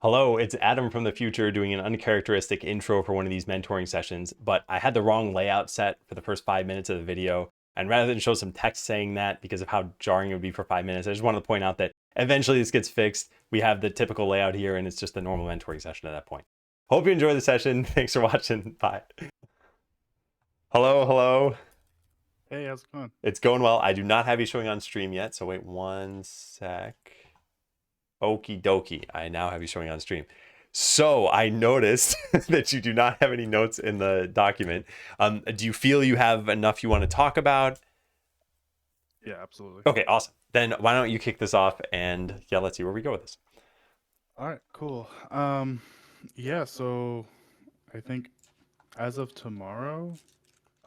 Hello, it's Adam from the future doing an uncharacteristic intro for one of these mentoring sessions, but I had the wrong layout set for the first 5 minutes of the video. And rather than show some text saying that because of how jarring it would be for 5 minutes, I just wanted to point out that eventually this gets fixed. We have the typical layout here and it's just a normal mentoring session at that point. Hope you enjoy the session. Thanks for watching. Bye. Hello, hello. Hey, how's it going? It's going well. I do not have you showing on stream yet, so wait one sec. Okie dokie. I now have you showing on stream. So I noticed that you do not have any notes in the document. Do you feel you have enough you want to talk about? Yeah, absolutely. Okay, awesome. Then why don't you kick this off and yeah, let's see where we go with this. All right, cool. Yeah, so I think as of tomorrow,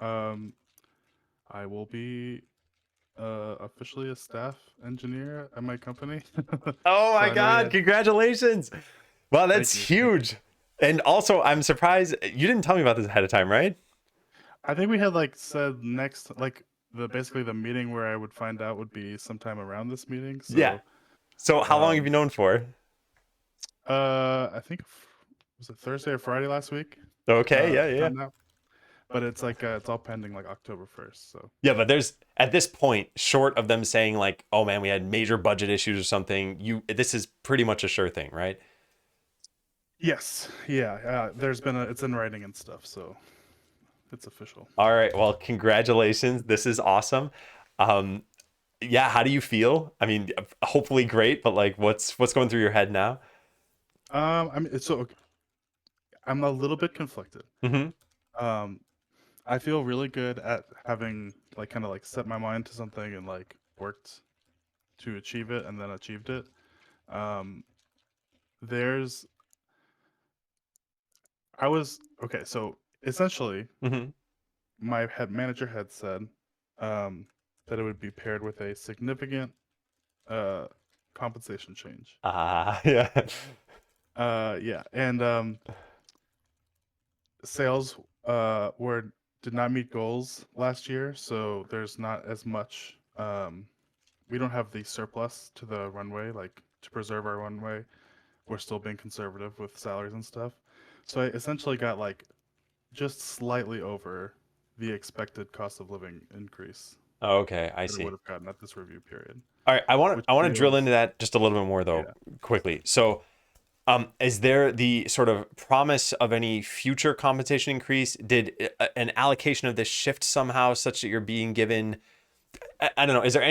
um, I will be officially a staff engineer at my company. Oh So my I know we God, had, congratulations. Wow, that's thank you, thank you. huge. And also, I'm surprised you didn't tell me about this ahead of time, right? I think we had like said next, like basically the meeting where I would find out would be sometime around this meeting. Yeah. So, So how long have you um, known for? I think was it Thursday or Friday last week? Okay, yeah, I yeah. found out. But it's like it's all pending like October 1st. So Yeah, but there's at this point, short of them saying like, "Oh man, we had major budget issues or something," this is pretty much a sure thing, right? yes, yeah, there's been it's in writing and stuff, so it's official. All right, well, congratulations. This is awesome. Um, yeah, how do you feel? I mean, hopefully great, but like, what's going through your head now? I mean, I'm a little bit conflicted. Mm-hmm. Um, I feel really good at having like kind of like set my mind to something and like worked to achieve it and then achieved it. Um, there's I was okay, so essentially Mm-hmm. my head manager had said that it would be paired with a significant uh compensation change. Ah, yeah. Yeah, and sales were did not meet goals last year, so there's not as much. We don't have the surplus to the runway, like to preserve our runway. We're still being conservative with salaries and stuff. So I essentially got like just slightly over the expected cost of living increase Okay, I that I would see. have gotten at this review period, All right, I want to which I want to drill feels into that just a little bit more though, yeah. quickly. So, is there the sort of promise of any future compensation increase? Did an allocation of this shift somehow such that you're being given? I don't know. Is there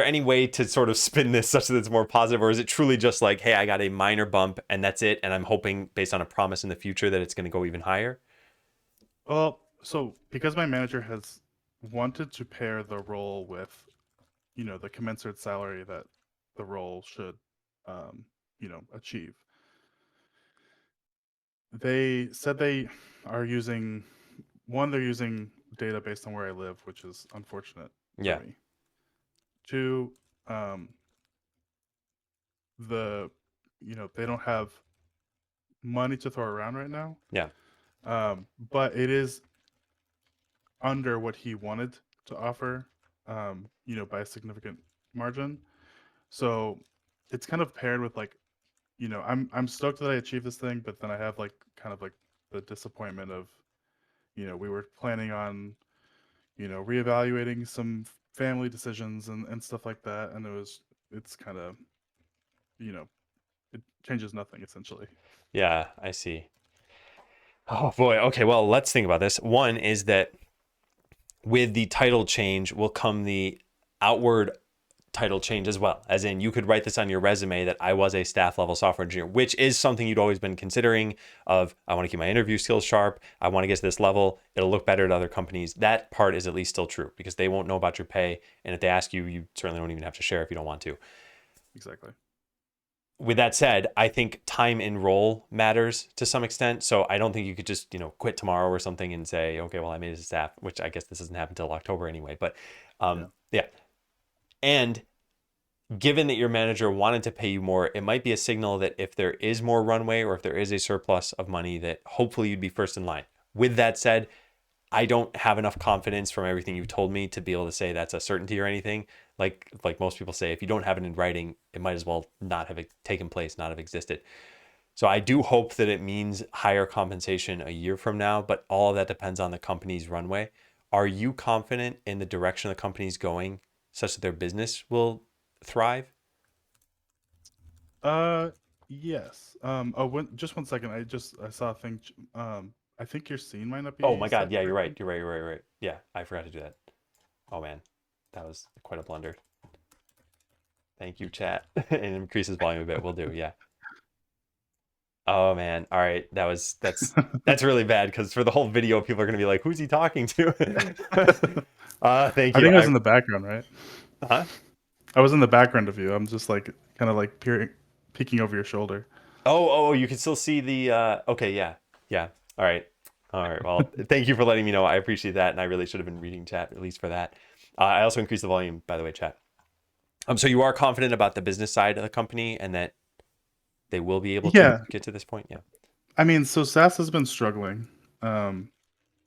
any way to sort of spin this such that it's more positive, or is it truly just like, hey, I got a minor bump and that's it, and I'm hoping based on a promise in the future that it's going to go even higher? Well, so because my manager has wanted to pair the role with the commensurate salary that the role should um, achieve. They said they are using they're using data based on where I live, which is unfortunate for Yeah, me. Two, um, the they don't have money to throw around right now. yeah, But it is under what he wanted to offer, by a significant margin. So it's kind of paired with like I'm stoked that I achieved this thing, but then I have like kind of like the disappointment of, we were planning on, reevaluating some family decisions and stuff like that, and it's kind of, you know, it changes nothing essentially. yeah. I see. Oh boy. Okay. Well, let's think about this. One is that with the title change will come the outward title change as well. As in, you could write this on your resume that I was a staff level software engineer, which is something you'd always been considering of, I want to keep my interview skills sharp. I want to get to this level. It'll look better at other companies. That part is at least still true because they won't know about your pay. And if they ask you, you certainly don't even have to share if you don't want to. Exactly. With that said, I think time in role matters to some extent. So I don't think you could just, quit tomorrow or something and say, okay, well, I made it as a staff, which I guess this doesn't happen until October anyway. But Yeah. yeah. And given that your manager wanted to pay you more, it might be a signal that if there is more runway or if there is a surplus of money, that hopefully you'd be first in line. With that said, I don't have enough confidence from everything you've told me to be able to say that's a certainty or anything. Like most people say, if you don't have it in writing, it might as well not have taken place, not have existed. So I do hope that it means higher compensation a year from now, but all of that depends on the company's runway. Are you confident in the direction the company's going such that their business will thrive? Uh, yes. Oh, just one second. I saw a thing. I think your scene might not Oh be my God. set Yeah, you're right. correctly. You're right. Yeah, I forgot to do that. Oh man, that was quite a blunder. Thank you, chat. And increases volume a bit. We'll do. Yeah. Oh man. All right. That's really bad because for the whole video, people are gonna be like, "Who's he talking to?" Thank I you. think I was in the background, right? Huh? I was in the background of you. I'm just like kind of like peeking over your shoulder. Oh, you can still see the. Okay, yeah, yeah. All right, all right. Well, thank you for letting me know. I appreciate that, and I really should have been reading chat at least for that. I also increased the volume, by the way, chat. So you are confident about the business side of the company and that they will be able to Yeah, get to this point. Yeah. I mean, so SaaS has been struggling. Um,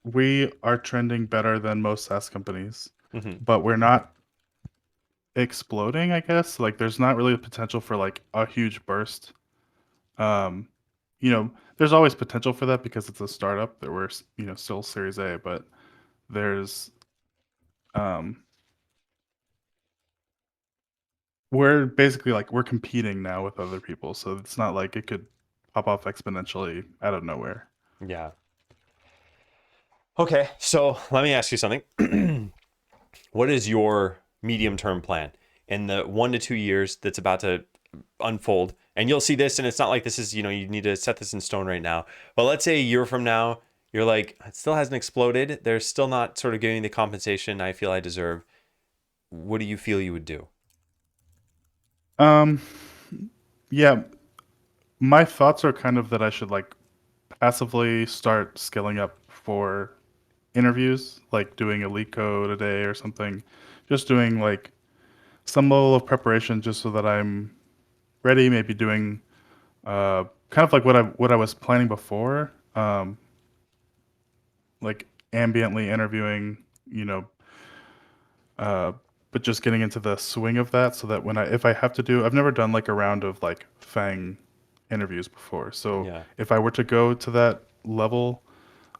we are trending better than most SaaS companies, Hmm. but we're not exploding, I guess. Like there's not really a potential for like a huge burst. Um, there's always potential for that because it's a startup that we're, still Series A, but there's um we're basically like we're competing now with other people, so it's not like it could pop off exponentially out of nowhere. Yeah. Okay. So let me ask you something. What is your medium term plan in the 1 to 2 years that's about to unfold? And you'll see this, and it's not like this is, you need to set this in stone right now. But let's say a year from now, you're like, it still hasn't exploded. They're still not sort of giving the compensation I feel I deserve. What do you feel you would do? Um, yeah, my thoughts are kind of that I should like passively start scaling up for interviews, like doing a leak code a day or something. Just doing like some level of preparation just so that I'm ready, maybe doing kind of like what I was planning before, like ambiently interviewing, you know, uh, but just getting into the swing of that so that if I have to do, I've never done like a round of like Fang interviews before. So Yeah. if I were to go to that level,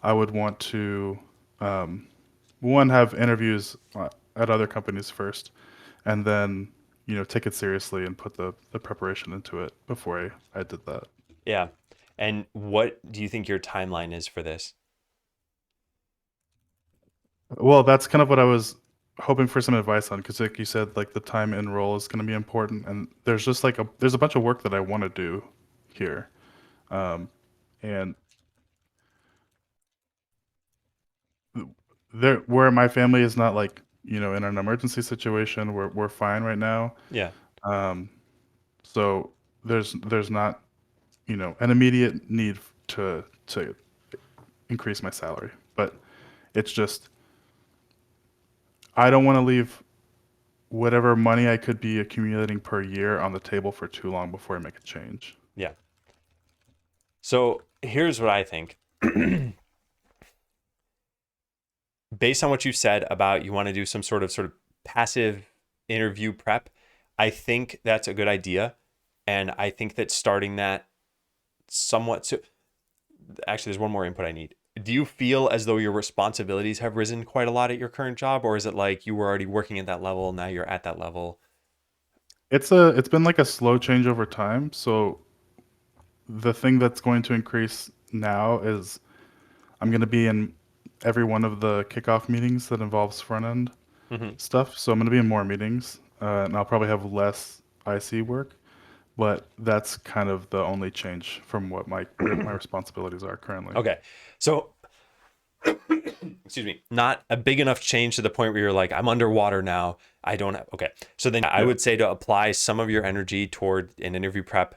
I would want to um, one have interviews at other companies first, and then take it seriously and put the preparation into it before I did that. Yeah. And what do you think your timeline is for this? Well, that's kind of what I was hoping for some advice on because, like you said, like the time in role is going to be important, and there's just like there's a bunch of work that I want to do here, um, and there where my family is not like in an emergency situation, we're fine right now. Yeah. Um, so there's not an immediate need to increase my salary, but it's just I don't want to leave whatever money I could be accumulating per year on the table for too long before I make a change. Yeah. So here's what I think. Based on what you said about you want to do some sort of passive interview prep, I think that's a good idea. And I think that starting that somewhat so actually there's one more input I need. Do you feel as though your responsibilities have risen quite a lot at your current job, or is it like you were already working at that level, now you're at that level? It's been like a slow change over time. So the thing that's going to increase now is I'm going to be in every one of the kickoff meetings that involves front end Hmm. stuff. So I'm going to be in more meetings, and I'll probably have less IC work. But that's kind of the only change from what my responsibilities are currently. Okay. So excuse me, not a big enough change to the point where you're like, I'm underwater now. I don't have, okay. So then I Yeah. would say to apply some of your energy toward an interview prep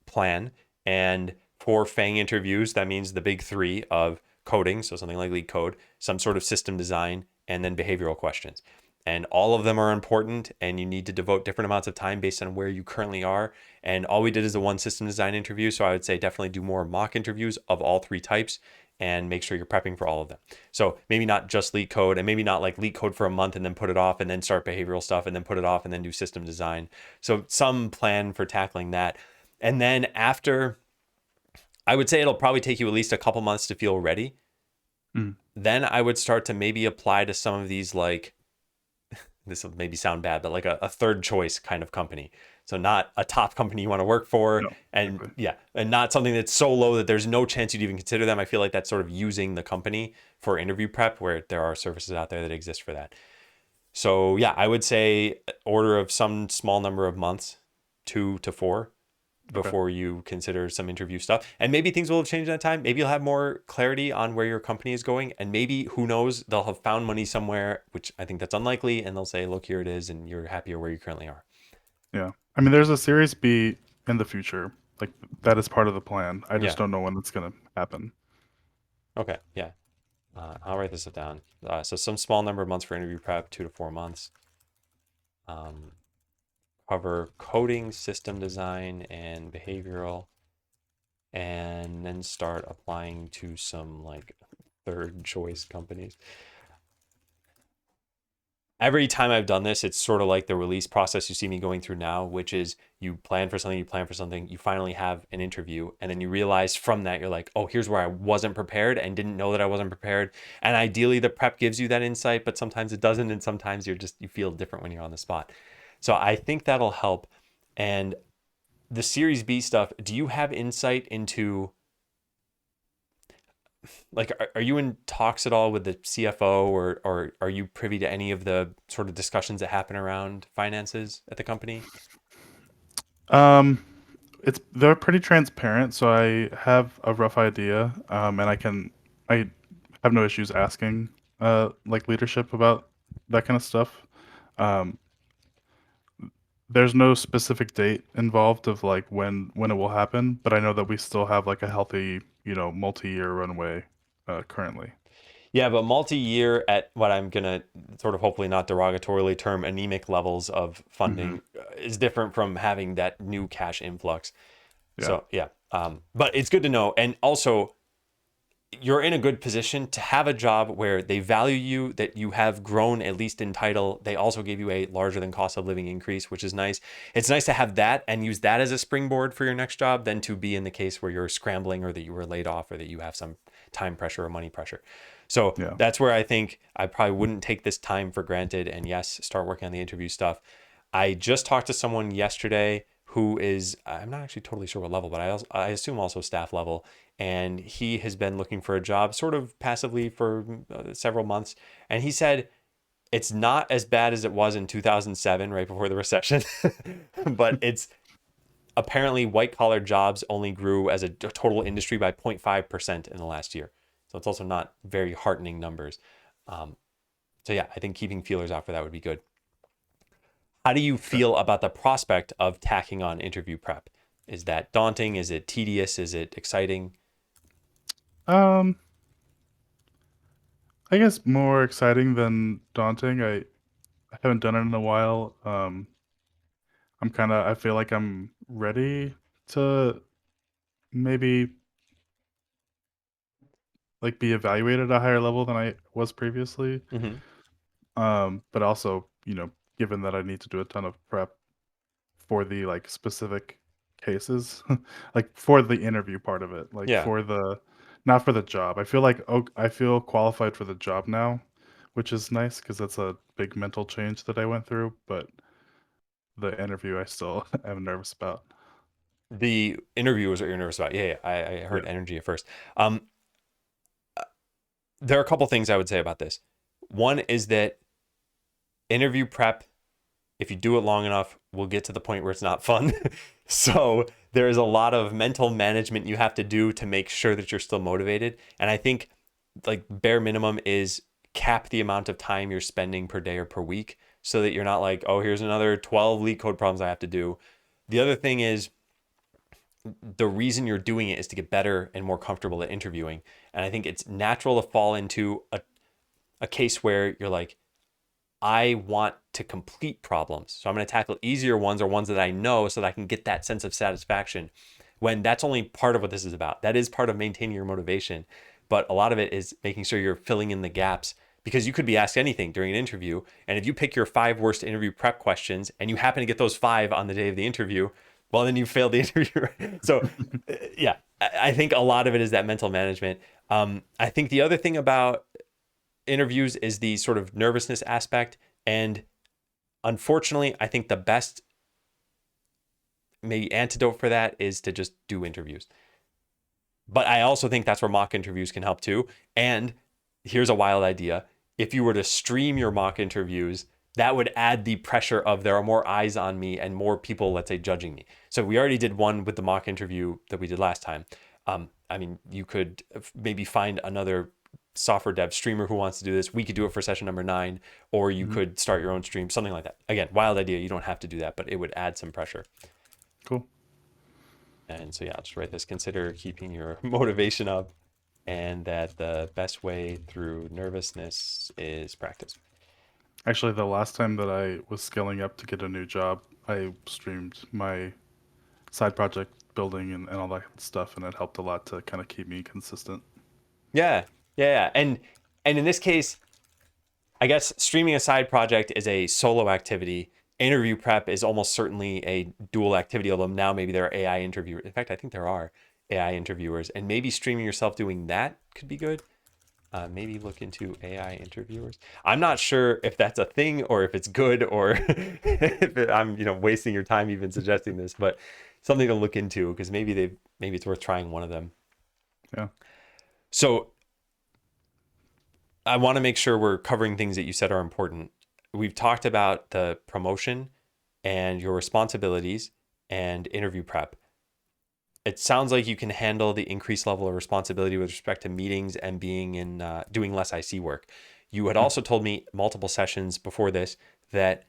plan. And for FANG interviews, that means the big three of coding, so something like lead code, some sort of system design, and then behavioral questions. and all of them are important, and you need to devote different amounts of time based on where you currently are. And all we did is a one system design interview. So I would say definitely do more mock interviews of all three types and make sure you're prepping for all of them. So maybe not just leak code, and maybe not like leak code for a month and then put it off and then start behavioral stuff and then put it off and then do system design. So some plan for tackling that. And then after, I would say it'll probably take you at least a couple months to feel ready. Mm. Then I would start to maybe apply to some of these, like, this will maybe sound bad, but like a third choice kind of company. So not a top company you want to work for, No, and exactly. yeah, and not something that's so low that there's no chance you'd even consider them. I feel like that's sort of using the company for interview prep, where there are services out there that exist for that. So yeah, I would say order of some small number of months, 2 to 4, Okay. before you consider some interview stuff. And maybe things will have changed in that time. Maybe you'll have more clarity on where your company is going. And maybe, who knows, they'll have found money somewhere, which I think that's unlikely. And they'll say, look, here it is. And you're happier where you currently are. Yeah. I mean, there's a Series B in the future. Like that is part of the plan. I just Yeah. don't know when it's gonna happen. Okay. Yeah. I'll write this down. So some small number of months for interview prep, 2 to 4 months. Um, Cover coding, system design, and behavioral, and then start applying to some like third choice companies. Every time I've done this, it's sort of like the release process you see me going through now, which is you plan for something, you finally have an interview, and then you realize from that, you're like, oh, here's where I wasn't prepared and didn't know that I wasn't prepared. And ideally, the prep gives you that insight, but sometimes it doesn't. And sometimes you feel different when you're on the spot. So I think that'll help. And the Series B stuff, do you have insight into, like, are you in talks at all with the CFO, or are you privy to any of the sort of discussions that happen around finances at the company? Um, they're pretty transparent, so I have a rough idea, and I have no issues asking like leadership about that kind of stuff. Um, there's no specific date involved of like when it will happen, but I know that we still have like a healthy, multi-year runway currently. Yeah, but multi-year at what I'm gonna sort of hopefully not derogatorily term anemic levels of Hmm. funding is different from having that new cash influx. Yeah. So yeah, but it's good to know. And also, you're in a good position to have a job where they value you, that you have grown at least in title. They also gave you a larger than cost of living increase, which is nice. It's nice to have that and use that as a springboard for your next job than to be in the case where you're scrambling, or that you were laid off, or that you have some time pressure or money pressure. So Yeah. that's where I think I probably wouldn't take this time for granted. And yes, start working on the interview stuff. I just talked to someone yesterday who is, I'm not actually totally sure what level, but I assume also staff level, and he has been looking for a job sort of passively for several months. And he said it's not as bad as it was in 2007, right before the recession, but it's apparently white collar jobs only grew as a total industry by 0.5% in the last year. So it's also not very heartening numbers. Um, so yeah, I think keeping feelers out for that would be good. How do you Okay. feel about the prospect of tacking on interview prep? Is that daunting? Is it tedious? Is it exciting? Um, I guess more exciting than daunting. I haven't done it in a while. I feel like I'm ready to maybe like be evaluated at a higher level than I was previously. Mm-hmm. But also, given that I need to do a ton of prep for the like specific cases, like for the interview part of it, like Yeah. for the not for the job. I feel like I feel qualified for the job now, which is nice because that's a big mental change that I went through. But the interview, I still am nervous about. The interview was what you're nervous about. Yeah, yeah. I Yeah. heard energy at first. There are a couple things I would say about this. One is that interview prep, if you do it long enough, will get to the point where it's not fun. So there is a lot of mental management you have to do to make sure that you're still motivated. And I think like bare minimum is cap the amount of time you're spending per day or per week, so that you're not like, oh, here's another 12 leak code problems I have to do. The other thing is, the reason you're doing it is to get better and more comfortable at interviewing. And I think it's natural to fall into a case where you're like, I want to complete problems. So I'm going to tackle easier ones or ones that I know so that I can get that sense of satisfaction, when that's only part of what this is about. That is part of maintaining your motivation. But a lot of it is making sure you're filling in the gaps, because you could be asked anything during an interview. And if you pick your 5 worst interview prep questions and you happen to get those 5 on the day of the interview, well, then you failed the interview. So, yeah, I think a lot of it is that mental management. I think the other thing about interviews is the sort of nervousness aspect. And unfortunately, I think the best maybe antidote for that is to just do interviews. But I also think that's where mock interviews can help too. And here's a wild idea. If you were to stream your mock interviews, that would add the pressure of there are more eyes on me and more people, let's say, judging me. So we already did one with the mock interview that we did last time. I mean, you could maybe find another software dev streamer who wants to do this. We could do it for session number 9, or you could start your own stream, something like that. Again, wild idea. You don't have to do that, but it would add some pressure. Cool. And so, yeah, I'll just write this. Consider keeping your motivation up, and that the best way through nervousness is practice. Actually, the last time that I was scaling up to get a new job, I streamed my side project building and all that stuff, and it helped a lot to kind of keep me consistent. Yeah, yeah. And in this case, I guess streaming a side project is a solo activity. Interview prep is almost certainly a dual activity, although now maybe there are AI interviewers. In fact, I think there are AI interviewers, and maybe streaming yourself doing that could be good. Maybe look into AI interviewers. I'm not sure if that's a thing or if it's good, or if I'm wasting your time even suggesting this, but something to look into, because maybe it's worth trying one of them. Yeah. So I want to make sure we're covering things that you said are important. We've talked about the promotion and your responsibilities and interview prep. It sounds like you can handle the increased level of responsibility with respect to meetings and being in doing less IC work. You had also told me multiple sessions before this that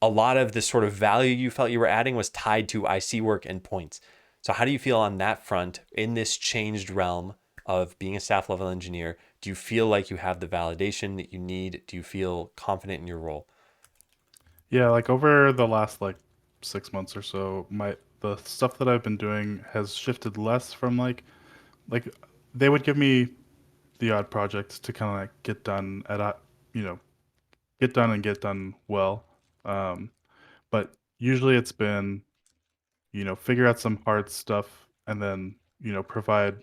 a lot of the sort of value you felt you were adding was tied to IC work and points. So how do you feel on that front in this changed realm of being a staff level engineer? Do you feel like you have the validation that you need? Do you feel confident in your role? Yeah, like over the last like 6 months or so, the stuff that I've been doing has shifted less from like they would give me the odd project to kind of like get done at a you know get done and get done well, um, but usually it's been figure out some hard stuff and then provide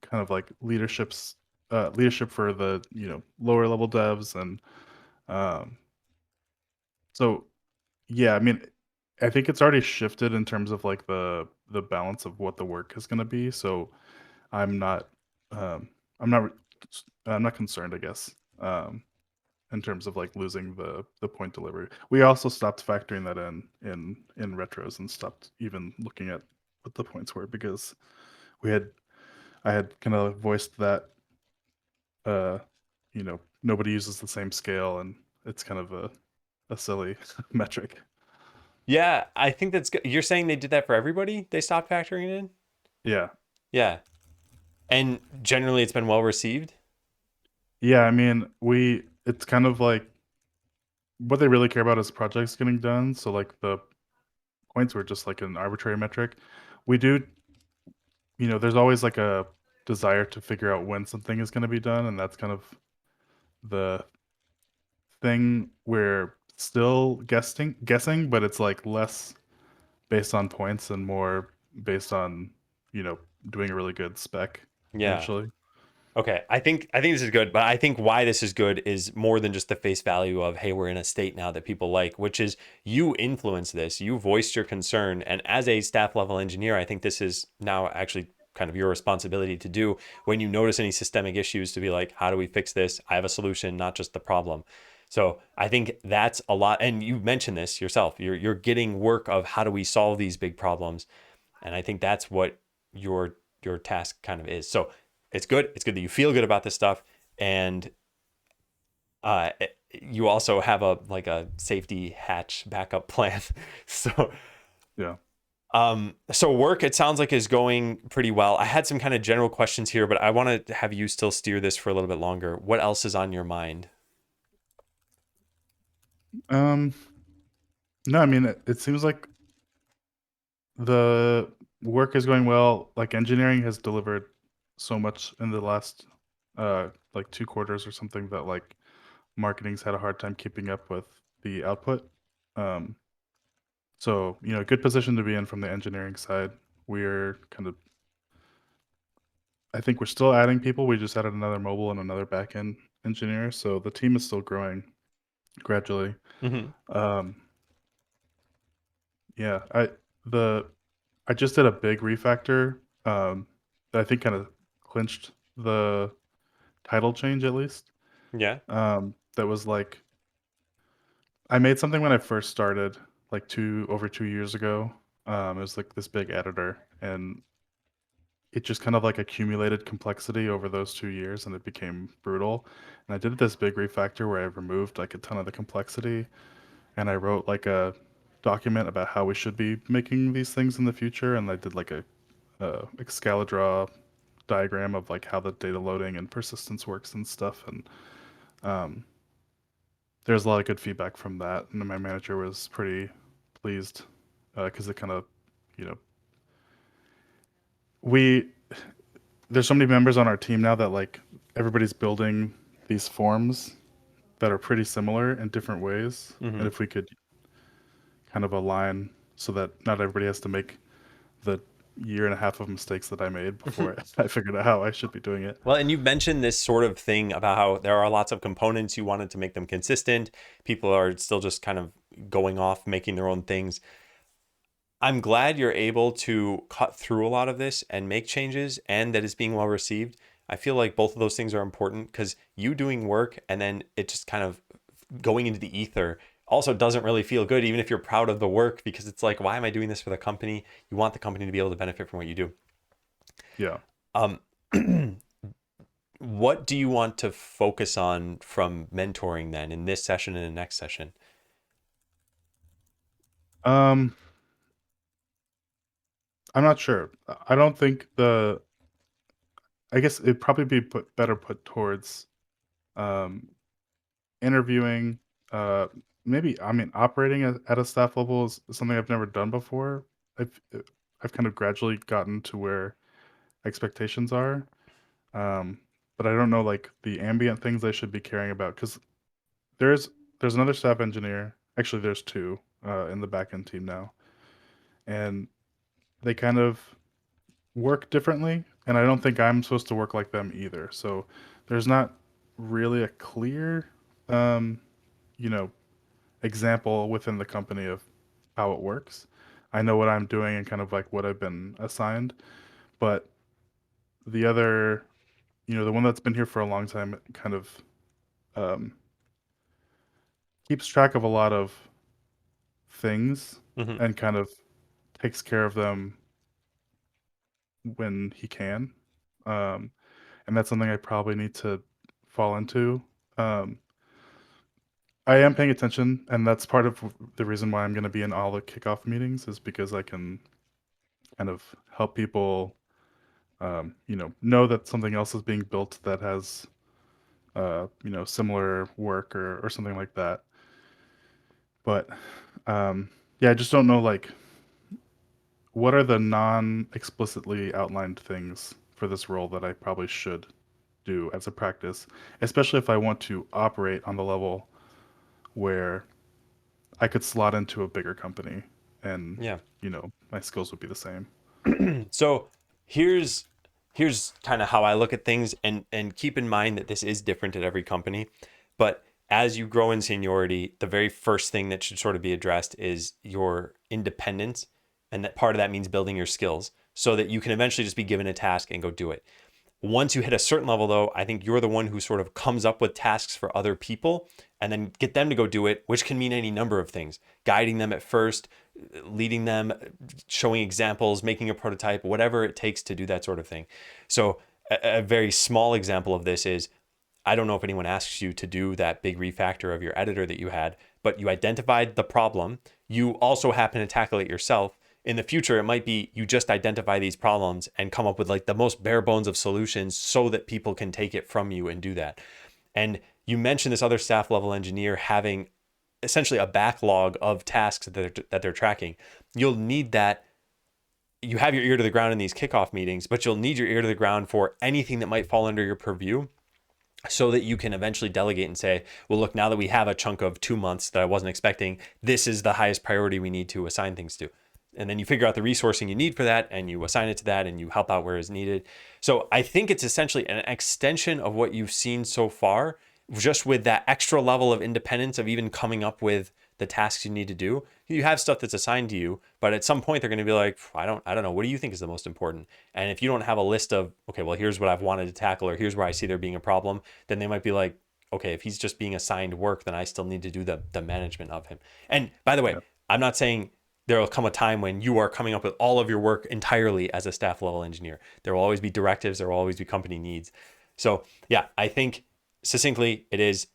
kind of like leadership for the lower level devs and um, so yeah, I mean, I think it's already shifted in terms of like the balance of what the work is going to be. So I'm not, um, I'm not, I'm not concerned, I guess, in terms of like losing the point delivery. We also stopped factoring that in retros and stopped even looking at what the points were because we had I had kind of voiced that uh, nobody uses the same scale and it's kind of a silly metric. Yeah, I think that's good. You're saying they did that for everybody? They stopped factoring it in? Yeah. Yeah. And generally it's been well received? Yeah, I mean, it's kind of like what they really care about is projects getting done. So like the points were just like an arbitrary metric. We do, there's always like a desire to figure out when something is going to be done, and that's kind of the thing we're still guessing, but it's like less based on points and more based on, you know, doing a really good spec Yeah. eventually. Okay, I think this is good, but I think why this is good is more than just the face value of, hey, we're in a state now that people like, which is you influence this, you voiced your concern, and as a staff level engineer, I think this is now actually kind of your responsibility to do when you notice any systemic issues to be like, how do we fix this? I have a solution, not just the problem. So I think that's a lot, and you mentioned this yourself. You're getting work of how do we solve these big problems, and I think that's what your task kind of is. So it's good. It's good that you feel good about this stuff, and uh, you also have a safety hatch backup plan. So Yeah. so work, it sounds like, is going pretty well. I had some kind of general questions here, but I want to have you still steer this for a little bit longer. What else is on your mind? Um, no, I mean it seems like the work is going well. Like engineering has delivered so much in the last like 2 quarters or something that like marketing's had a hard time keeping up with the output. Um, so good position to be in from the engineering side. We're kind of I think we're still adding people. We just added another mobile and another backend engineer, so the team is still growing gradually. Hmm. Um, yeah, the I just did a big refactor that I think kind of clinched the title change at least. Yeah. That was like I made something when I first started, like over 2 years ago. It was like this big editor, and it just kind of like accumulated complexity over those 2 years, and it became brutal. And I did this big refactor where I removed like a ton of the complexity, and I wrote like a document about how we should be making these things in the future, and I did like a Excalibur diagram of like how the data loading and persistence works and stuff. And um, there's a lot of good feedback from that, and my manager was pretty pleased because it kind of, you know, we there's so many members on our team now that like everybody's building these forms that are pretty similar in different ways, and Hmm. if we could kind of align so that not everybody has to make the year and a half of mistakes that I made before I figured out how I should be doing it. Well, and you mentioned this sort of thing about how there are lots of components. You wanted to make them consistent. People are still just kind of going off, making their own things. I'm glad you're able to cut through a lot of this and make changes and that it's being well received. I feel like both of those things are important because you doing work and then it just kind of going into the ether also doesn't really feel good, even if you're proud of the work, because it's like, why am I doing this for the company? You want the company to be able to benefit from what you do. Yeah. Um, what do you want to focus on from mentoring then in this session and the next session? Um, I'm not sure. I don't think I guess it'd probably be better put towards um, interviewing. Uh, maybe I mean operating at a staff level is something I've never done before. I've kind of gradually gotten to where expectations are, um, but I don't know like the ambient things I should be caring about because there's there's another staff engineer. Actually, there's two in the backend team now, and they kind of work differently, and I don't think I'm supposed to work like them either. So there's not really a clear, um, you know, example within the company of how it works. I know what I'm doing and kind of like what I've been assigned, but the other, the one that's been here for a long time, kind of um, keeps track of a lot of things Hmm. and kind of takes care of them when he can. Um, and that's something I probably need to fall into. Um, I am paying attention, and that's part of the reason why I'm going to be in all the kickoff meetings is because I can kind of help people, know that something else is being built that has, similar work or something like that. But yeah, I just don't know like what are the non-explicitly outlined things for this role that I probably should do as a practice, especially if I want to operate on the level where I could slot into a bigger company and, Yeah. my skills would be the same. So here's kind of how I look at things, and keep in mind that this is different at every company. But as you grow in seniority, the very first thing that should sort of be addressed is your independence, and that part of that means building your skills so that you can eventually just be given a task and go do it. Once you hit a certain level, though, I think you're the one who sort of comes up with tasks for other people and then get them to go do it, which can mean any number of things. Guiding them at first, leading them, showing examples, making a prototype, whatever it takes to do that sort of thing. So, a very small example of this is, I don't know if anyone asks you to do that big refactor of your editor that you had, but you identified the problem. You also happen to tackle it yourself. In the future, it might be you just identify these problems and come up with like the most bare bones of solutions so that people can take it from you and do that. And you mentioned this other staff level engineer having essentially a backlog of tasks that they're tracking. You'll need that. You have your ear to the ground in these kickoff meetings, but you'll need your ear to the ground for anything that might fall under your purview, so that you can eventually delegate and say, well, look, now that we have a chunk of 2 months that I wasn't expecting, this is the highest priority we need to assign things to. And then you figure out the resourcing you need for that, and you assign it to that, and you help out where is needed. So I think it's essentially an extension of what you've seen so far, just with that extra level of independence of even coming up with the tasks you need to do. You have stuff that's assigned to you, but at some point they're going to be like, I don't know. What do you think is the most important? And if you don't have a list of, okay, well, here's what I've wanted to tackle, or here's where I see there being a problem, then they might be like, okay, if he's just being assigned work, then I still need to do the management of him. And by the way, Yeah. I'm not saying there will come a time when you are coming up with all of your work entirely as a staff level engineer. There will always be directives. There will always be company needs. So yeah, I think succinctly, it is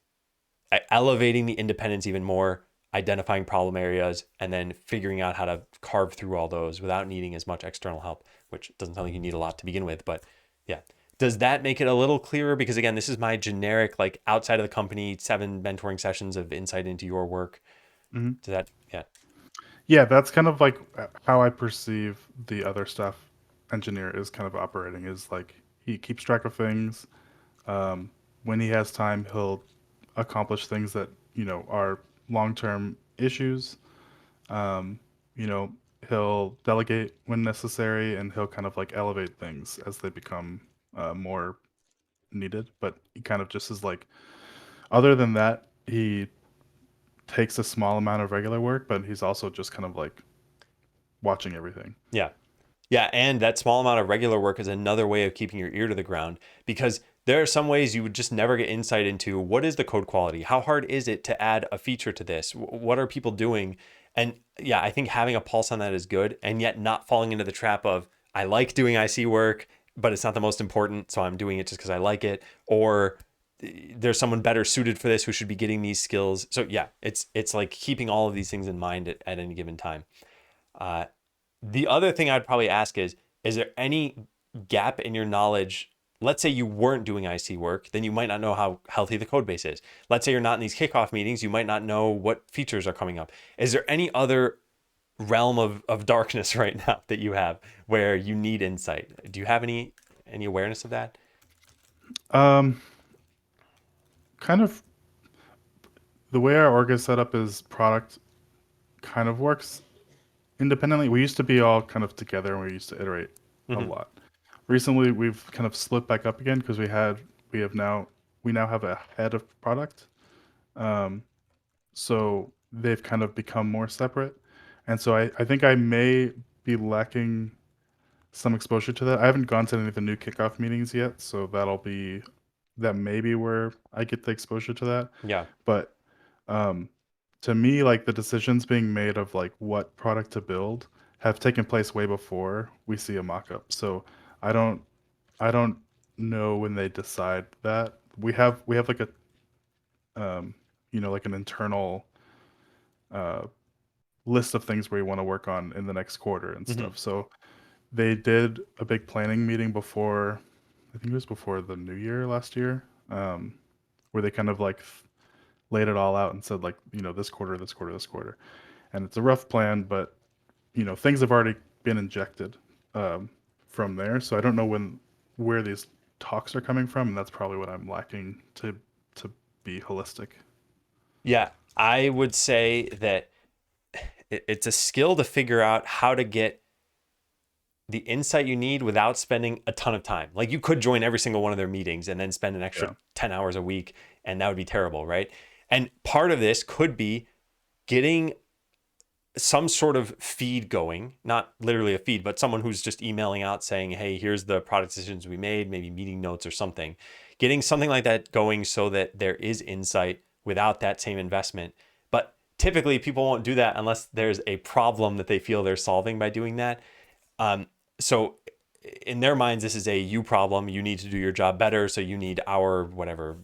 elevating the independence even more, identifying problem areas, and then figuring out how to carve through all those without needing as much external help, which doesn't sound like you need a lot to begin with. But yeah. Does that make it a little clearer? Because again, this is my generic, like outside of the company, 7 mentoring sessions of insight into your work. Hmm. Does that, yeah. Yeah, that's kind of like how I perceive the other staff engineer is kind of operating. Is like he keeps track of things. Um, when he has time, he'll accomplish things that are long-term issues. Um, you know, he'll delegate when necessary, and he'll kind of like elevate things as they become more needed. But he kind of just is like, other than that, he takes a small amount of regular work, but he's also just kind of like watching everything. Yeah. Yeah, and that small amount of regular work is another way of keeping your ear to the ground, because there are some ways you would just never get insight into what is the code quality? How hard is it to add a feature to this? What are people doing? And yeah, I think having a pulse on that is good, and yet not falling into the trap of, I like doing IC work, but it's not the most important, so I'm doing it just because I like it, or there's someone better suited for this who should be getting these skills. So yeah, it's like keeping all of these things in mind at any given time. Uh, the other thing I'd probably ask is there any gap in your knowledge? Let's say you weren't doing IC work, then you might not know how healthy the code base is. Let's say you're not in these kickoff meetings, you might not know what features are coming up. Is there any other realm of darkness right now that you have where you need insight? Do you have any awareness of that? Um, Kind of the way our org is set up is product kind of works independently. We used to be all kind of together and we used to iterate a Hmm. lot. Recently, we've kind of split back up again because we now have a head of product. Um, so they've kind of become more separate. And so I think I may be lacking some exposure to that. I haven't gone to any of the new kickoff meetings yet, so that may be where I get the exposure to that. Yeah. But um, to me, like the decisions being made of like what product to build have taken place way before we see a mock-up. So I don't I don't know when they decide that. We have like a like an internal uh, list of things we want to work on in the next quarter and Hmm. stuff. So they did a big planning meeting before, I think it was before the new year last year, where they kind of like laid it all out and said like, this quarter, this quarter, this quarter. And it's a rough plan, but things have already been injected um, from there. So I don't know where these talks are coming from, and that's probably what I'm lacking to be holistic. Yeah. I would say that it's a skill to figure out how to get the insight you need without spending a ton of time. Like you could join every single one of their meetings and then spend an extra Yeah. 10 hours a week, and that would be terrible, right? And part of this could be getting some sort of feed going, not literally a feed, but someone who's just emailing out saying, hey, here's the product decisions we made, maybe meeting notes or something. Getting something like that going so that there is insight without that same investment. But typically people won't do that unless there's a problem that they feel they're solving by doing that. So in their minds, this is a you problem. You need to do your job better. So you need our whatever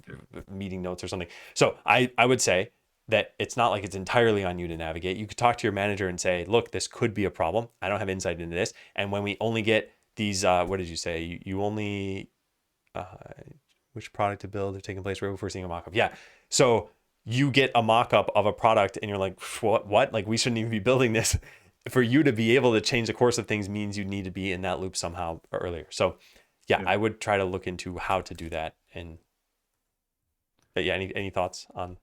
meeting notes or something. So I would say that it's not like it's entirely on you to navigate. You could talk to your manager and say, look, this could be a problem. I don't have insight into this. And when we only get these, what did you say? You only, uh, which product to build are taking place right before seeing a mock-up. Yeah. So you get a mock-up of a product and you're like, what? Like, we shouldn't even be building this. For you to be able to change the course of things means you need to be in that loop somehow earlier. So yeah, Yeah. I would try to look into how to do that. And but yeah, any thoughts on?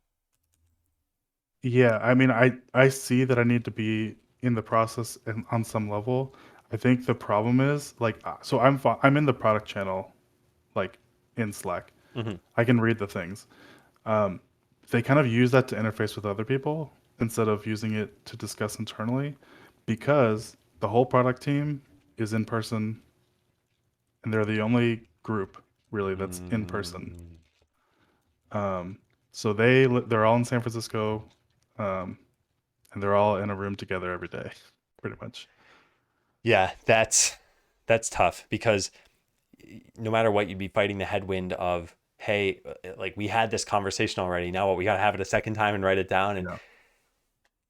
Yeah, I mean, I see that I need to be in the process and on some level. I think the problem is like, so I'm in the product channel, like in Slack. Hmm. I can read the things. Um, they kind of use that to interface with other people instead of using it to discuss internally, because the whole product team is in person, and they're the only group really that's in person. Mm, Um, so they're all in San Francisco. Um, and they're all in a room together every day, pretty much. yeah, that's tough because no matter what, you'd be fighting the headwind of, hey, like we had this conversation already. Now what? We got to have it a second time and write it down. And Yeah.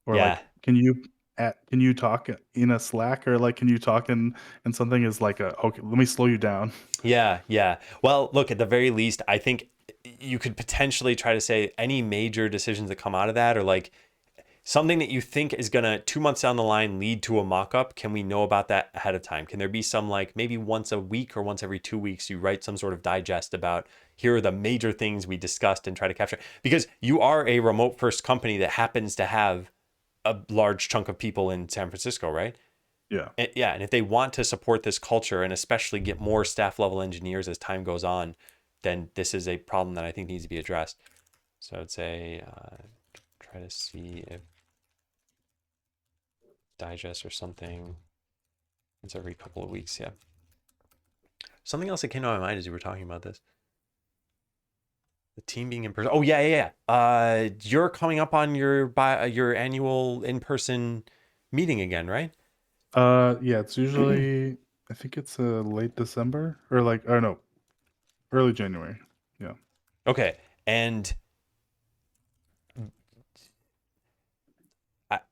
Or yeah, like, can you talk in a Slack, or like can you talk in something is like a okay, let me slow you down. yeah, yeah. Well, look, at the very least, I think you could potentially try to say any major decisions that come out of that, or like something that you think is gonna 2 months down the line lead to a mock-up. Can we know about that ahead of time? Can there be some, like, maybe once a week or once every 2 weeks you write some sort of digest about, here are the major things we discussed, and try to capture, because you are a remote first company that happens to have a large chunk of people in San Francisco, right? Yeah. And, yeah, and if they want to support this culture and especially get more staff level engineers as time goes on, then this is a problem that I think needs to be addressed. So I'd say try to see if digest or something. It's every couple of weeks, yeah. Something else that came to my mind as you were talking about this. The team being in person. Oh yeah, yeah, yeah. You're coming up on your annual in person meeting again, right? Yeah, it's usually, I think it's late December, or like, I don't know, early January. Yeah. Okay, and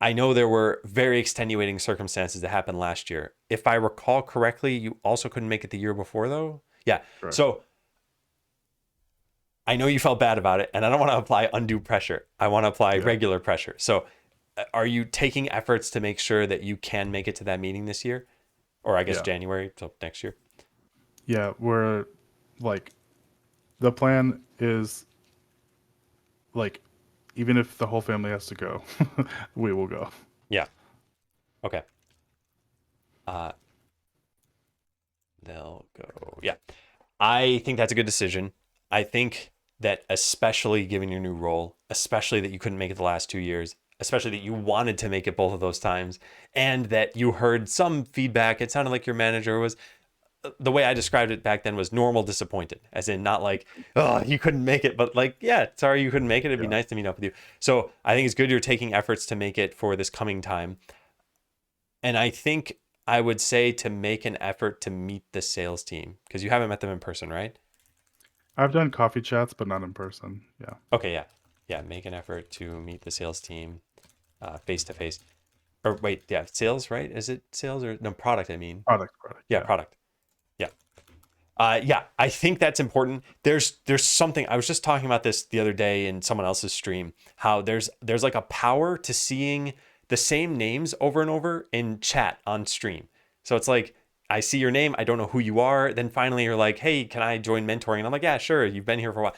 I know there were very extenuating circumstances that happened last year. If I recall correctly, you also couldn't make it the year before, though. Yeah. Correct. So I know you felt bad about it, and I don't want to apply undue pressure. I want to apply Yeah. regular pressure. So, are you taking efforts to make sure that you can make it to that meeting this year, or I guess Yeah. January, so next year? Yeah. We're like, the plan is like, even if the whole family has to go, we will go. Yeah. Okay. Uh, they'll go. Yeah. I think that's a good decision. I think that, especially given your new role, especially that you couldn't make it the last 2 years, especially that you wanted to make it both of those times, and that you heard some feedback. It sounded like your manager was, the way I described it back then was normal disappointed, as in not like, oh, you couldn't make it, but like, yeah, sorry you couldn't make it. It'd be Yeah. nice to meet up with you. So I think it's good you're taking efforts to make it for this coming time. And I think I would say to make an effort to meet the sales team, because you haven't met them in person, right? I've done coffee chats, but not in person. Yeah. Okay, yeah. Yeah, make an effort to meet the sales team face to face. Or wait, yeah, sales, right? Is it sales or no, product, I mean. Product. Yeah, Yeah. product. Yeah. Yeah, I think that's important. There's something, I was just talking about this the other day in someone else's stream, how there's like a power to seeing the same names over and over in chat on stream. So it's like, I see your name, I don't know who you are, then finally you're like, hey, can I join mentoring? And I'm like, yeah, sure, you've been here for a while.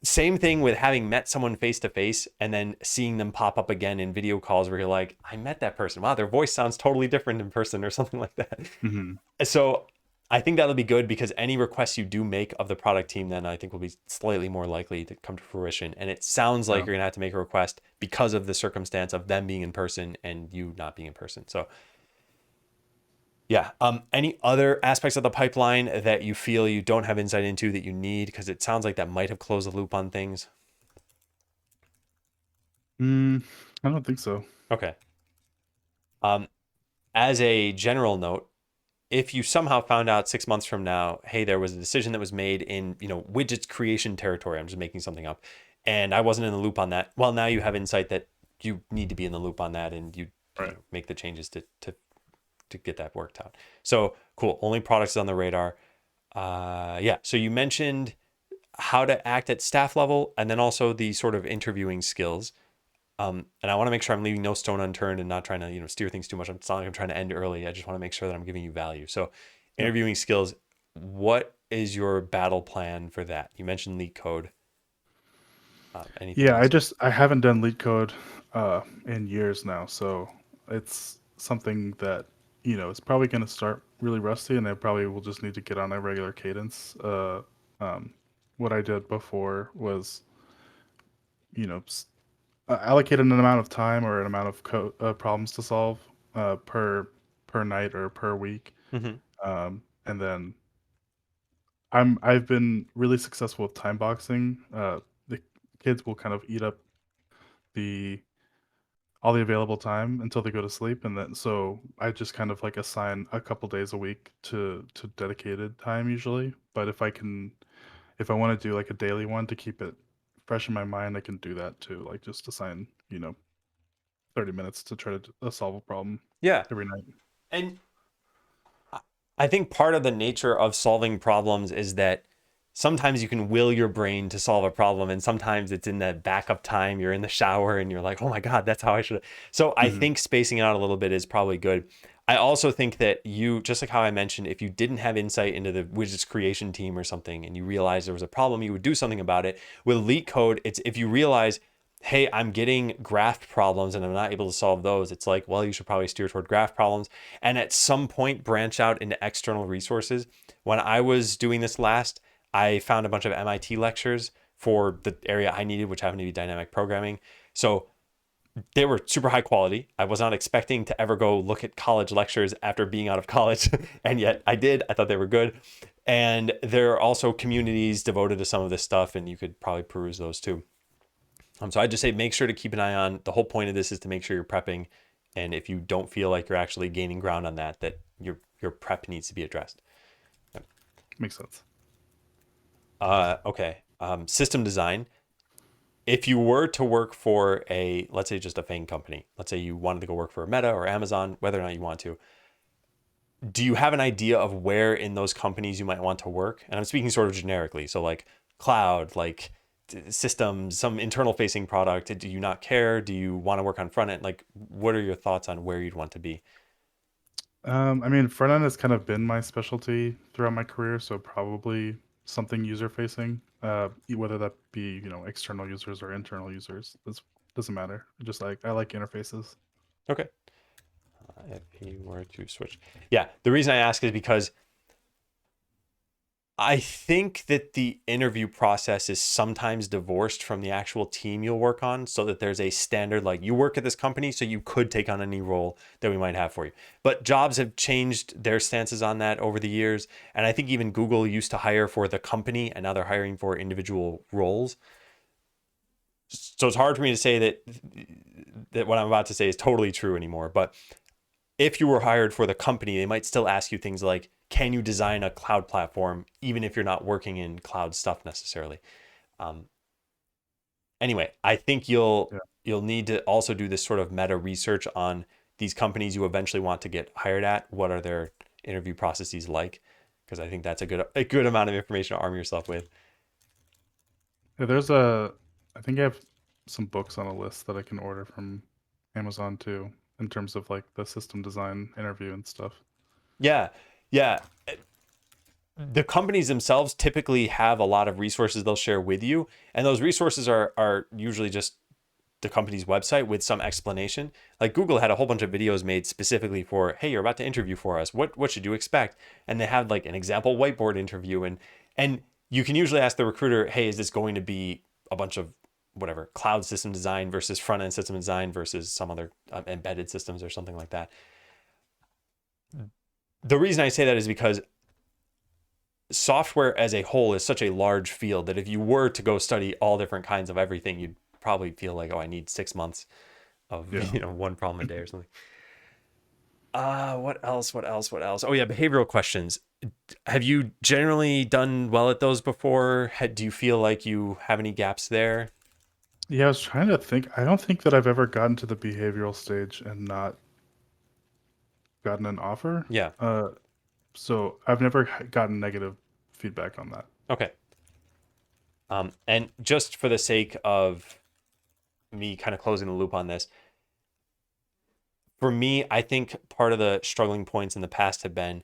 Same thing with having met someone face to face and then seeing them pop up again in video calls where you're like, I met that person. Wow, their voice sounds totally different in person, or something like that. Hmm. So I think that'll be good, because any requests you do make of the product team, then I think will be slightly more likely to come to fruition. And it sounds like Yeah. you're gonna have to make a request because of the circumstance of them being in person and you not being in person. So yeah. Any other aspects of the pipeline that you feel you don't have insight into that you need? Because it sounds like that might have closed the loop on things. Mm, I don't think so. Okay. Um, as a general note, if you somehow found out 6 months from now, hey, there was a decision that was made in, widgets creation territory, I'm just making something up, and I wasn't in the loop on that. Well, now you have insight that you need to be in the loop on that, and you Right. make the changes to get that worked out. So cool. Only products on the radar. Yeah. So you mentioned how to act at staff level, and then also the sort of interviewing skills. And I want to make sure I'm leaving no stone unturned and not trying to, steer things too much. It's not like I'm trying to end early. I just want to make sure that I'm giving you value. So, Yeah. interviewing skills, what is your battle plan for that? You mentioned leak code. Anything Yeah, else? I haven't done lead code in years now, so it's something that, it's probably going to start really rusty, and I probably will just need to get on a regular cadence. Um, what I did before was, allocate an amount of time or an amount of problems to solve per night or per week, Hmm. and then I've been really successful with time boxing. The kids will kind of eat up the all the available time until they go to sleep, and then so I just kind of like assign a couple days a week to dedicated time usually. But if I want to do like a daily one to keep it fresh in my mind, I can do that too. Like just assign 30 minutes to try to solve a problem Yeah. every night. And I think part of the nature of solving problems is that sometimes you can will your brain to solve a problem, and sometimes it's in that backup time. You're in the shower and you're like, oh my God, that's how I should. So I Hmm. think spacing it out a little bit is probably good. I also think that you, just like how I mentioned, if you didn't have insight into the widgets creation team or something and you realized there was a problem, you would do something about it. With leak code, it's if you realize, hey, I'm getting graph problems and I'm not able to solve those, it's like, well, you should probably steer toward graph problems and at some point branch out into external resources. When I was doing this last, I found a bunch of MIT lectures for the area I needed, which happened to be dynamic programming. So they were super high quality. I was not expecting to ever go look at college lectures after being out of college, and yet I did. I thought they were good. And there are also communities devoted to some of this stuff, and you could probably peruse those too. So I just say make sure to keep an eye on. The whole point of this is to make sure you're prepping, and if you don't feel like you're actually gaining ground on that, that your prep needs to be addressed. Makes sense. Okay. System design. If you were to work for a, let's say just a FANG company, let's say you wanted to go work for Meta or Amazon, whether or not you want to, do you have an idea of where in those companies you might want to work? And I'm speaking sort of generically. So like cloud, like systems, some internal facing product. Do you not care? Do you want to work on front end? Like, what are your thoughts on where you'd want to be? I mean, front end has kind of been my specialty throughout my career, so probably something user facing, whether that be external users or internal users. This doesn't matter. Just like I like interfaces. Okay. If you were to switch. Yeah. The reason I ask is because I think that the interview process is sometimes divorced from the actual team you'll work on so that there's a standard like you work at this company so you could take on any role that we might have for you. But jobs have changed their stances on that over the years and I think even Google used to hire for the company and now they're hiring for individual roles. So it's hard for me to say that what I'm about to say is totally true anymore, but if you were hired for the company, they might still ask you things like, can you design a cloud platform, even if you're not working in cloud stuff necessarily? Um, anyway, I think Yeah. you'll need to also do this sort of meta research on these companies you eventually want to get hired at. What are their interview processes like? Because I think that's a good amount of information to arm yourself with. Yeah, I think I have some books on a list that I can order from Amazon too, in terms of like the system design interview and stuff. Yeah, yeah. The companies themselves typically have a lot of resources they'll share with you, and those resources are usually just the company's website with some explanation. Like Google had a whole bunch of videos made specifically for, hey, you're about to interview for us. What should you expect? And they had like an example whiteboard interview and you can usually ask the recruiter, hey, is this going to be a bunch of whatever cloud system design versus front end system design versus some other embedded systems or something like that. The reason I say that is because software as a whole is such a large field that if you were to go study all different kinds of everything, you'd probably feel like, oh, I need 6 months of Yeah. one problem a day or something. What else? What else? What else? Oh yeah, behavioral questions. Have you generally done well at those before? Do you feel like you have any gaps there? Yeah, I was trying to think. I don't think that I've ever gotten to the behavioral stage and not gotten an offer. Yeah. So I've never gotten negative feedback on that. Okay. And just for the sake of me kind of closing the loop on this, for me, I think part of the struggling points in the past have been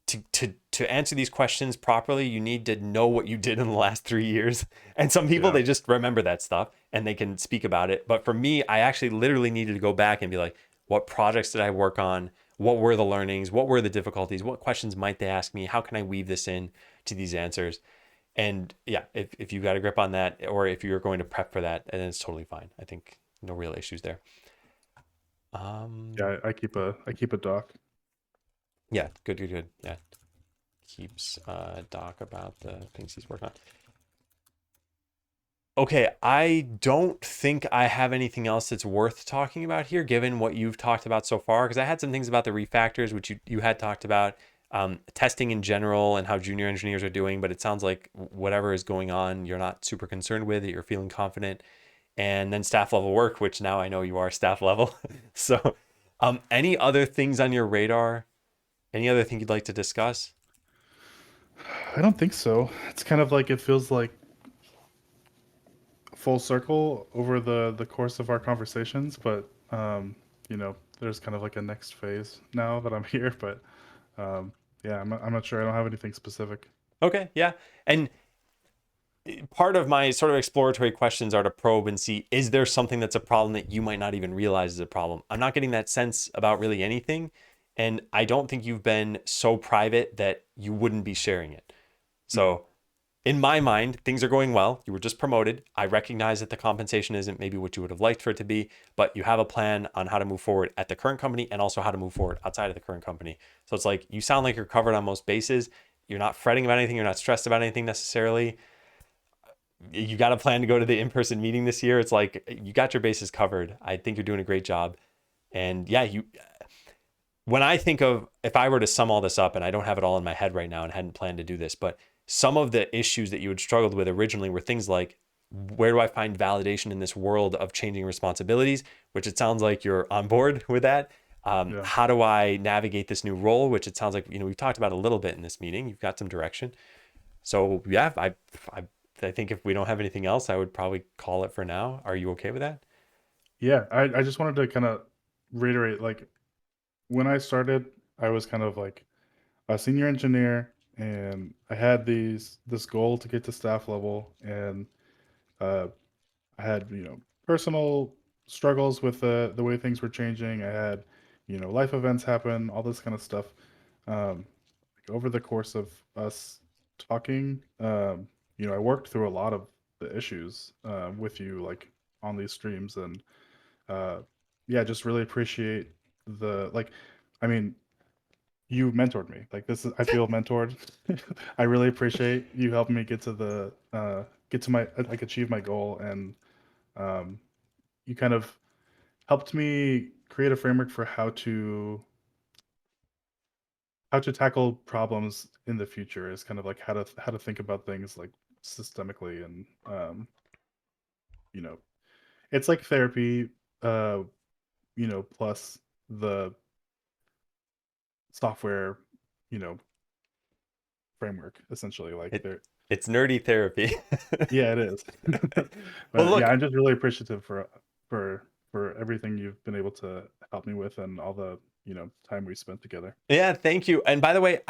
to answer these questions properly, you need to know what you did in the last 3 years. And some people, Yeah. they just remember that stuff and they can speak about it. But for me, I actually literally needed to go back and be like, what projects did I work on? What were the learnings? What were the difficulties? What questions might they ask me? How can I weave this in to these answers? And yeah, if you got a grip on that, or if you're going to prep for that, then it's totally fine. I think no real issues there. Yeah, I keep a doc. Yeah, good. Yeah, keeps doc about the things he's working on. Okay, I don't think I have anything else that's worth talking about here, given what you've talked about so far. Because I had some things about the refactors, which you had talked about, testing in general and how junior engineers are doing. But it sounds like whatever is going on, you're not super concerned with it. You're feeling confident. And then staff level work, which now I know you are staff level. So, any other things on your radar? Any other thing you'd like to discuss? I don't think so. It's kind of like it feels like full circle over the course of our conversations, but there's kind of like a next phase now that I'm here. But yeah, I'm not sure. I don't have anything specific. Okay, yeah. And part of my sort of exploratory questions are to probe and see, is there something that's a problem that you might not even realize is a problem? I'm not getting that sense about really anything. And I don't think you've been so private that you wouldn't be sharing it. Mhm. So in my mind, things are going well. You were just promoted. I recognize that the compensation isn't maybe what you would have liked for it to be, but you have a plan on how to move forward at the current company and also how to move forward outside of the current company. So it's like you sound like you're covered on most bases. You're not fretting about anything. You're not stressed about anything necessarily. You got a plan to go to the in-person meeting this year. It's like you got your bases covered. I think you're doing a great job. And yeah, when I think of, if I were to sum all this up, and I don't have it all in my head right now and hadn't planned to do this, but some of the issues that you had struggled with originally were things like, where do I find validation in this world of changing responsibilities? Which it sounds like you're on board with that. Yeah. How do I navigate this new role? Which it sounds like, we've talked about a little bit in this meeting. You've got some direction. So yeah, I think if we don't have anything else, I would probably call it for now. Are you okay with that? Yeah, I just wanted to kind of reiterate, like when I started, I was kind of like a senior engineer, and I had this goal to get to staff level, and uh, I had personal struggles with the way things were changing. I had life events happen, all this kind of stuff. Like over the course of us talking, I worked through a lot of the issues with you, like on these streams, and uh, yeah, just really appreciate the like. I mean, you mentored me. Like this is, I feel mentored. I really appreciate you helping me get to my like achieve my goal, and um, you kind of helped me create a framework for how to tackle problems in the future. Is kind of like how to think about things like systemically, and you know it's like therapy, uh, plus the software, you know, framework essentially. Like It there, it's nerdy therapy. yeah, it is. Well, But yeah, look, I'm just really appreciative for everything you've been able to help me with, and all the time we spent together. yeah, thank you. And by the way,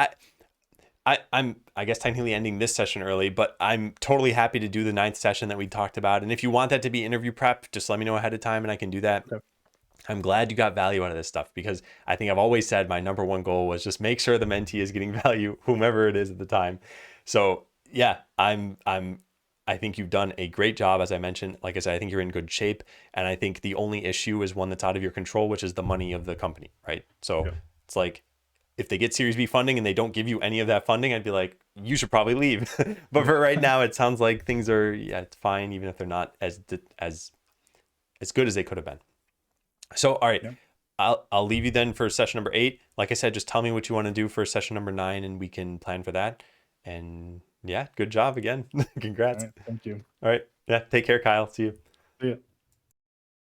I guess technically ending this session early, but I'm totally happy to do the ninth session that we talked about. And if you want that to be interview prep, just let me know ahead of time and I can do that. Okay. I'm glad you got value out of this stuff because I think I've always said my number one goal was just make sure the mentee is getting value, whomever it is at the time. So yeah, I think you've done a great job. As I mentioned, like I said, I think you're in good shape. And I think the only issue is one that's out of your control, which is the money of the company, right? So Yeah. it's like if they get Series B funding and they don't give you any of that funding, I'd be like, you should probably leave. But for right now, it sounds like things are, yeah, it's fine, even if they're not as good as they could have been. So, all right, Yeah. I'll leave you then for session number 8. Like I said, just tell me what you want to do for session number 9, and we can plan for that. And yeah, good job again. All Congrats. right. Thank you. All right, yeah, take care, Kyle. See you. See ya.